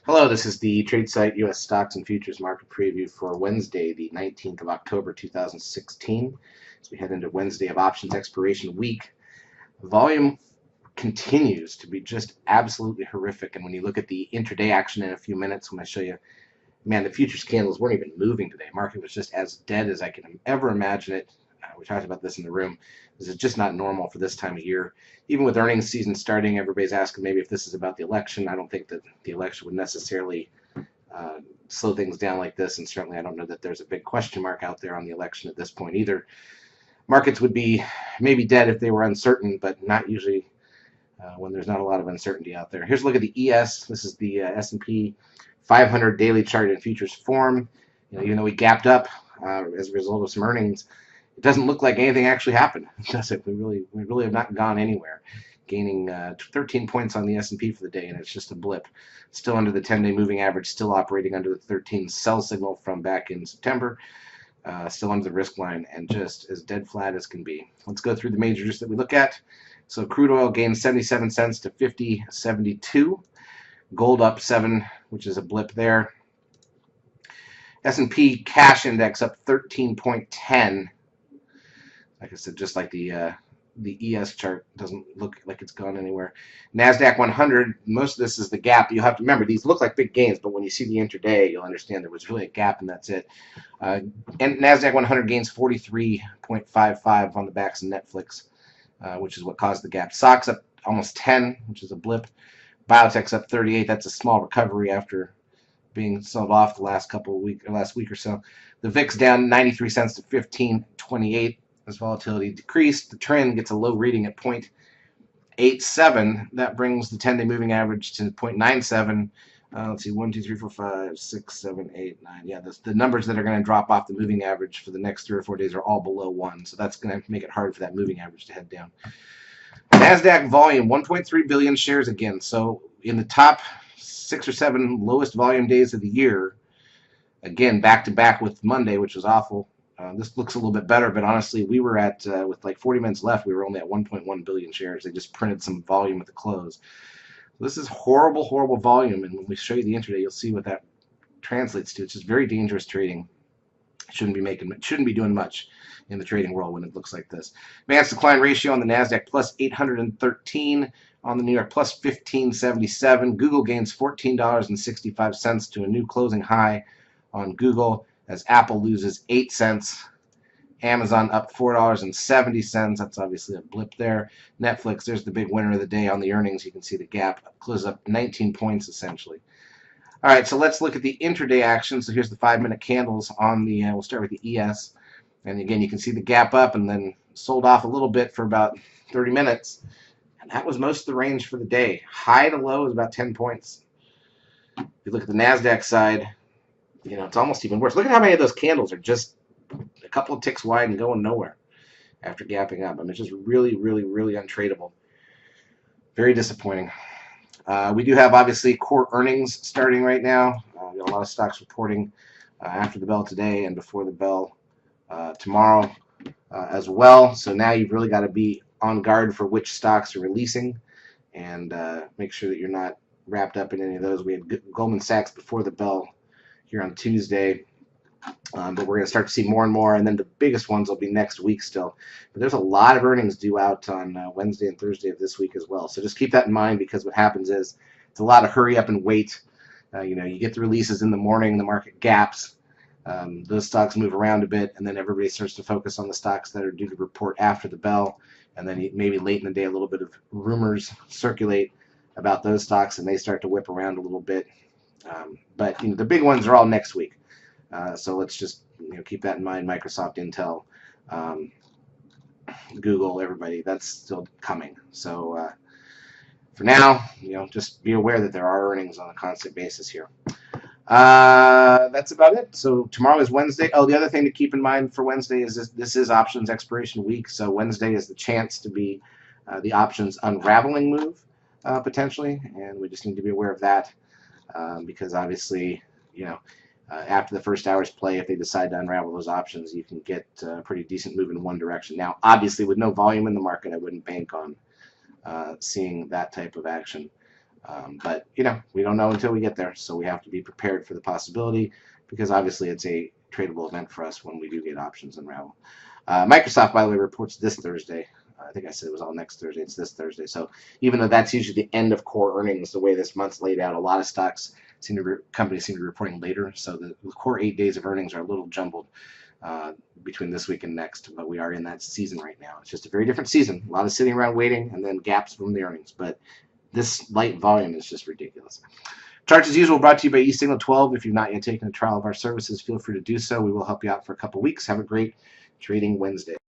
Hello, this is the Tradesight U.S. Stocks and Futures Market Preview for Wednesday, the 19th of October, 2016. As we head into Wednesday of options expiration week, volume continues to be just absolutely horrific. And when you look at the intraday action in a few minutes, when I show you, man, the futures candles weren't even moving today. Market was just as dead as I can ever imagine it. We talked about this in the room. This is just not normal for this time of year. Even with earnings season starting, everybody's asking maybe if this is about the election. I don't think that the election would necessarily slow things down like this, and certainly I don't know that there's a big question mark out there on the election at this point either. Markets would be maybe dead if they were uncertain, but not usually when there's not a lot of uncertainty out there. Here's a look at the ES. This is the S&P 500 daily chart in futures form. Even though we gapped up as a result of some earnings, it doesn't look like anything actually happened, does it? We really have not gone anywhere. Gaining 13 points on the S&P for the day, and it's just a blip. Still under the 10-day moving average, still operating under the 13 sell signal from back in September. Still under the risk line, and just as dead flat as can be. Let's go through the majors that we look at. So crude oil gained 77 cents to 50.72. Gold up 7, which is a blip there. S&P cash index up 13.10. Like I said, just like the ES chart doesn't look like it's gone anywhere. NASDAQ 100, most of this is the gap. You'll have to remember, these look like big gains, but when you see the intraday, you'll understand there was really a gap, and that's it. And NASDAQ 100 gains 43.55 on the backs of Netflix, which is what caused the gap. SOX up almost 10, which is a blip. Biotech's up 38. That's a small recovery after being sold off the last week or so. The VIX down 93 cents to 15.28. As volatility decreased, the trend gets a low reading at 0.87. That brings the 10-day moving average to 0.97. Let's see, 1, 2, 3, 4, 5, 6, 7, 8, 9. Yeah, the numbers that are going to drop off the moving average for the next 3 or 4 days are all below 1. So that's going to make it hard for that moving average to head down. NASDAQ volume, 1.3 billion shares again. So in the top 6 or 7 lowest volume days of the year, again, back-to-back with Monday, which was awful. This looks a little bit better, but honestly, we were at, with like 40 minutes left, we were only at 1.1 billion shares. They just printed some volume at the close. This is horrible, horrible volume, and when we show you the intraday, you'll see what that translates to. It's just very dangerous trading. Shouldn't be doing much in the trading world when it looks like this. Advanced decline ratio on the NASDAQ plus 813, on the New York plus 1577. Google gains $14.65 to a new closing high on Google, as Apple loses 8 cents. Amazon up $4.70. That's obviously a blip there. Netflix, there's the big winner of the day on the earnings. You can see the gap closes up 19 points essentially. All right, so let's look at the intraday action. So here's the 5-minute candles on the, we'll start with the ES. And again, you can see the gap up and then sold off a little bit for about 30 minutes. And that was most of the range for the day. High to low is about 10 points. If you look at the NASDAQ side, it's almost even worse. Look at how many of those candles are just a couple of ticks wide and going nowhere after gapping up. I mean, it's just really, really, really untradeable. Very disappointing. We do have, obviously, core earnings starting right now. We got a lot of stocks reporting after the bell today and before the bell tomorrow as well. So now you've really got to be on guard for which stocks are releasing and make sure that you're not wrapped up in any of those. We had Goldman Sachs before the bell here on Tuesday, but we're going to start to see more and more, and then the biggest ones will be next week still. But there's a lot of earnings due out on Wednesday and Thursday of this week as well. So just keep that in mind, because what happens is it's a lot of hurry up and wait. You get the releases in the morning, the market gaps. Those stocks move around a bit, and then everybody starts to focus on the stocks that are due to report after the bell, and then maybe late in the day a little bit of rumors circulate about those stocks, and they start to whip around a little bit. But the big ones are all next week. So let's just keep that in mind. Microsoft, Intel, Google, everybody, that's still coming. So for now, just be aware that there are earnings on a constant basis here. That's about it. So tomorrow is Wednesday. Oh, the other thing to keep in mind for Wednesday is this is options expiration week. So Wednesday is the chance to be the options unraveling move potentially, and we just need to be aware of that. Because obviously, after the first hour's play, if they decide to unravel those options, you can get a pretty decent move in one direction. Now, obviously, with no volume in the market, I wouldn't bank on seeing that type of action. But, you know, we don't know until we get there, so we have to be prepared for the possibility, because obviously it's a tradable event for us when we do get options unravel. Microsoft, by the way, reports this Thursday. I think I said it was all next Thursday. It's this Thursday. So even though that's usually the end of core earnings, the way this month's laid out, a lot of companies seem to be reporting later. So the core 8 days of earnings are a little jumbled between this week and next. But we are in that season right now. It's just a very different season. A lot of sitting around waiting, and then gaps from the earnings. But this light volume is just ridiculous. Charts as usual brought to you by eSignal 12. If you've not yet taken a trial of our services, feel free to do so. We will help you out for a couple weeks. Have a great trading Wednesday.